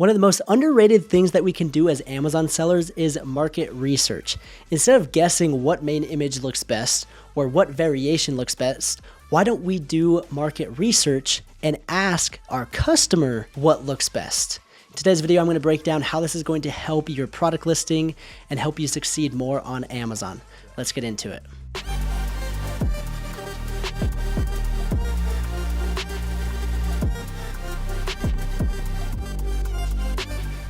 One of the most underrated things that we can do as Amazon sellers is market research. Instead of guessing what main image looks best or what variation looks best, why don't we do market research and ask our customer what looks best? In today's video, I'm going to break down how this is going to help your product listing and help you succeed more on Amazon. Let's get into it.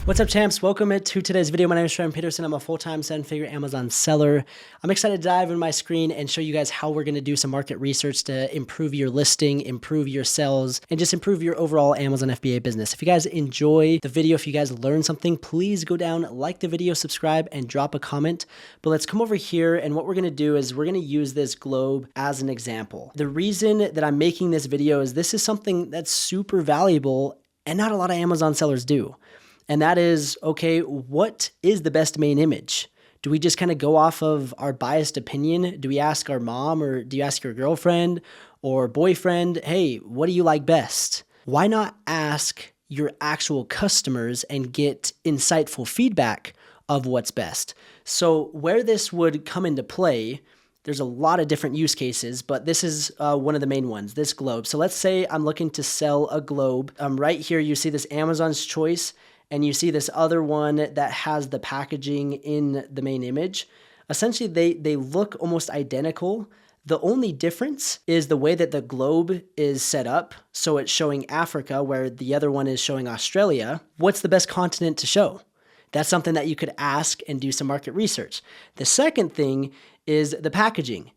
What's up, champs? Welcome to today's video. My name is Trevor Peterson. I'm a full-time seven-figure Amazon seller. I'm excited to dive in my screen and show you guys how we're going to do some market research to improve your listing, improve your sales, and just improve your overall Amazon FBA business. If you guys enjoy the video, if you guys learn something, please go down, like the video, subscribe, and drop a comment. But let's come over here, and what we're going to do is we're going to use this globe as an example. The reason that I'm making this video is this is something that's super valuable and not a lot of Amazon sellers do. And that is, okay, what is the best main image? Do we just kind of go off of our biased opinion? Do we ask our mom, or do you ask your girlfriend or boyfriend, hey, what do you like best? Why not ask your actual customers and get insightful feedback of what's best? So where this would come into play, there's a lot of different use cases, but this is one of the main ones, this globe. So let's say I'm looking to sell a globe. Right here, you see this Amazon's Choice, and you see this other one that has the packaging in the main image. Essentially, they look almost identical. The only difference is the way that the globe is set up. So it's showing Africa, where the other one is showing Australia. What's the best continent to show? That's something that you could ask and do some market research. The second thing is the packaging.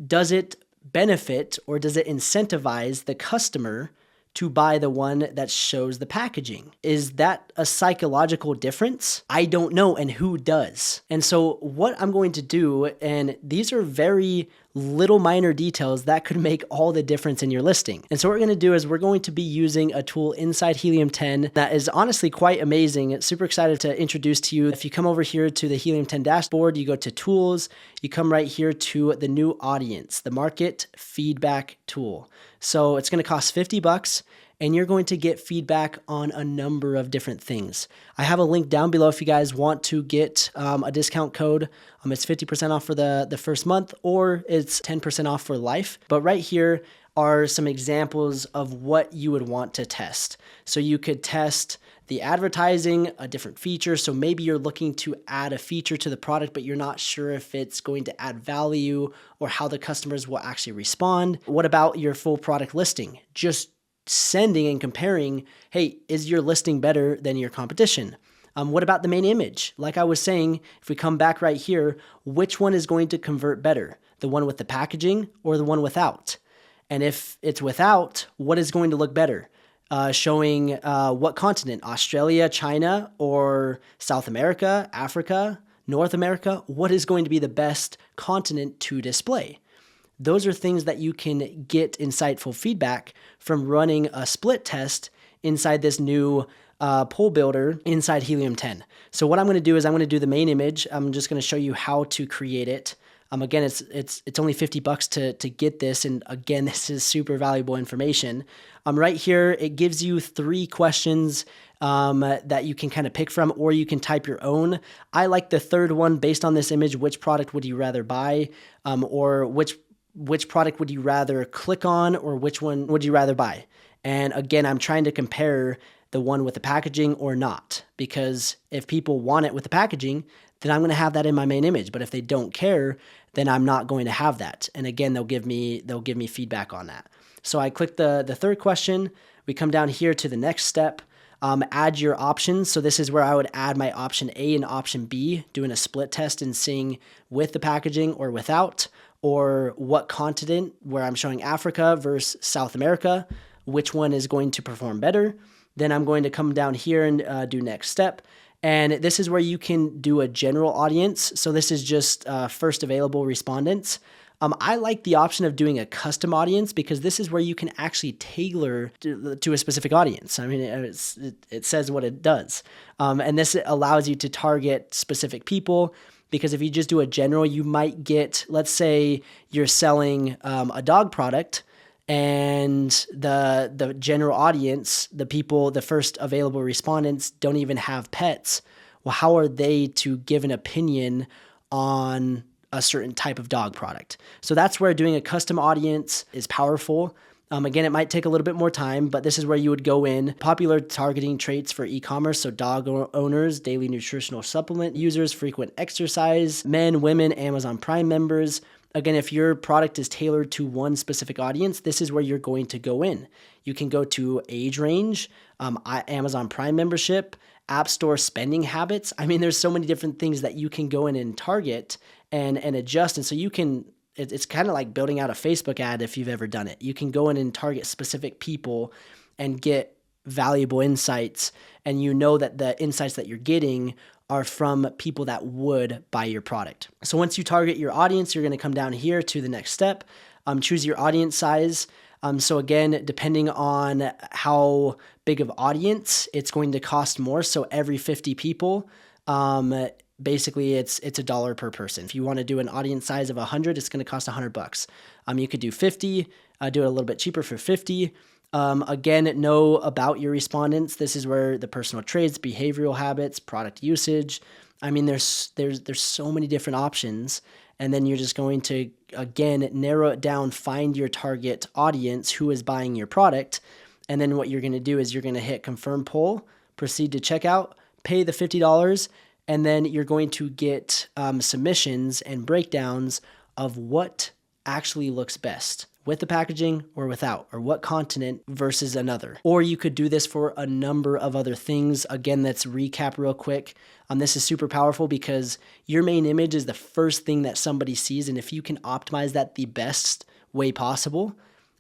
Does it benefit or does it incentivize the customer to buy the one that shows the packaging? Is that a psychological difference? I don't know, and who does? And so what I'm going to do, and these are very little minor details that could make all the difference in your listing. And so what we're going to do is we're going to be using a tool inside Helium 10 that is honestly quite amazing. It's super excited to introduce to you. If you come over here to the Helium 10 dashboard, you go to tools, you come right here to the new audience, the market feedback tool. So it's going to cost $50 and you're going to get feedback on a number of different things. I have a link down below if you guys want to get a discount code. It's 50% off for the first month, or it's 10% off for life. But right here are some examples of what you would want to test. So you could test the advertising, a different feature. So maybe you're looking to add a feature to the product, but you're not sure if it's going to add value or how the customers will actually respond. What about your full product listing? Just sending and comparing, hey, is your listing better than your competition? What about the main image? Like I was saying, if we come back right here, which one is going to convert better? The one with the packaging or the one without? And if it's without, what is going to look better? Showing what continent? Australia, China, or South America, Africa, North America? What is going to be the best continent to display? Those are things that you can get insightful feedback from running a split test inside this new poll builder inside Helium 10. So what I'm going to do is I'm going to do the main image. I'm just going to show you how to create it. Again, it's only $50 to get this. And again, this is super valuable information. Right here, it gives you 3 questions that you can kind of pick from, or you can type your own. I like the third one based on this image. Which product would you rather buy? Or which product would you rather click on, or which one would you rather buy? And again, I'm trying to compare the one with the packaging or not, because if people want it with the packaging, then I'm going to have that in my main image. But if they don't care, then I'm not going to have that. And again, they'll give me feedback on that. So I click the third question. We come down here to the next step. Add your options. So this is where I would add my option A and option B, doing a split test and seeing with the packaging or without, or what continent, where I'm showing Africa versus South America, which one is going to perform better. Then I'm going to come down here and do next step. And this is where you can do a general audience. So this is just first available respondents. I like the option of doing a custom audience because this is where you can actually tailor to a specific audience. I mean, it says what it does. And this allows you to target specific people, because if you just do a general, you might get, let's say you're selling a dog product and the general audience, the people, the first available respondents don't even have pets. Well, how are they to give an opinion on a certain type of dog product? So that's where doing a custom audience is powerful. Again, it might take a little bit more time, but this is where you would go in. Popular targeting traits for e-commerce, so dog owners, daily nutritional supplement users, frequent exercise, men, women, Amazon Prime members. Again, if your product is tailored to one specific audience, this is where you're going to go in. You can go to age range, Amazon Prime membership, App Store spending habits. I mean, there's so many different things that you can go in and target and adjust. And so you can, it's kind of like building out a Facebook ad if you've ever done it. You can go in and target specific people and get valuable insights. And you know that the insights that you're getting are from people that would buy your product. So once you target your audience, you're going to come down here to the next step. Choose your audience size. So again, depending on how big of audience, it's going to cost more. So every 50 people, basically it's $1 per person. If you want to do an audience size of 100, it's going to cost $100. You could do 50, do it a little bit cheaper for 50. Again, know about your respondents. This is where the personal traits, behavioral habits, product usage. I mean, there's so many different options. And then you're just going to, again, narrow it down, find your target audience who is buying your product. And then what you're going to do is you're going to hit confirm poll, proceed to checkout, pay the $50, and then you're going to get submissions and breakdowns of what actually looks best with the packaging or without, or what continent versus another. Or you could do this for a number of other things. Again, let's recap real quick. This is super powerful because your main image is the first thing that somebody sees. And if you can optimize that the best way possible,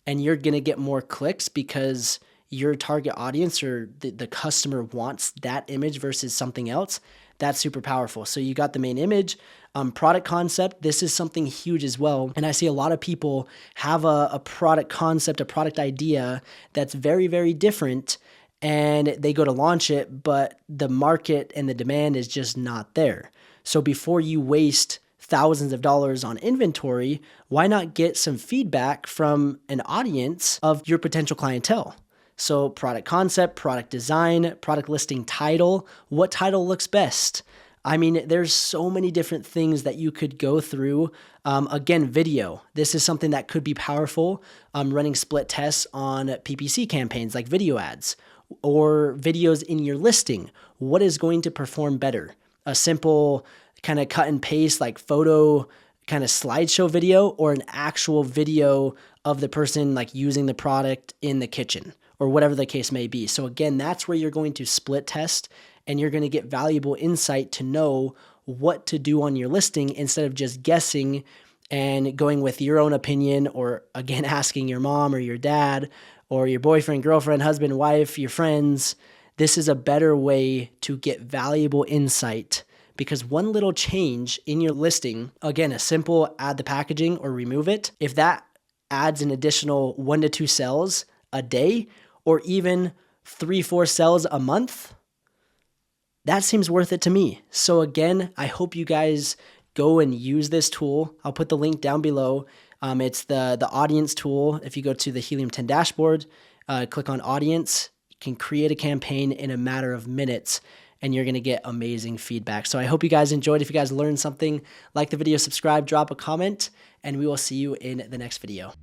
and you're gonna get more clicks because your target audience or the customer wants that image versus something else, that's super powerful. So you got the main image, product concept. This is something huge as well. And I see a lot of people have a product concept, a product idea that's very, very different, and they go to launch it, but the market and the demand is just not there. So before you waste thousands of dollars on inventory, why not get some feedback from an audience of your potential clientele? So product concept, product design, product listing title, what title looks best? I mean, there's so many different things that you could go through. Again, video. This is something that could be powerful. Running split tests on PPC campaigns like video ads or videos in your listing. What is going to perform better? A simple kind of cut and paste like photo kind of slideshow video, or an actual video of the person like using the product in the kitchen, or whatever the case may be. So again, that's where you're going to split test, and you're going to get valuable insight to know what to do on your listing instead of just guessing and going with your own opinion, or again, asking your mom or your dad or your boyfriend, girlfriend, husband, wife, your friends. This is a better way to get valuable insight, because one little change in your listing, again, a simple add the packaging or remove it, if that adds an additional 1 to 2 sales a day, or even 3-4 sales a month, that seems worth it to me. So again, I hope you guys go and use this tool. I'll put the link down below. It's the audience tool. If you go to the Helium 10 dashboard, click on audience, you can create a campaign in a matter of minutes, and you're going to get amazing feedback. So I hope you guys enjoyed. If you guys learned something, like the video, subscribe, drop a comment, and we will see you in the next video.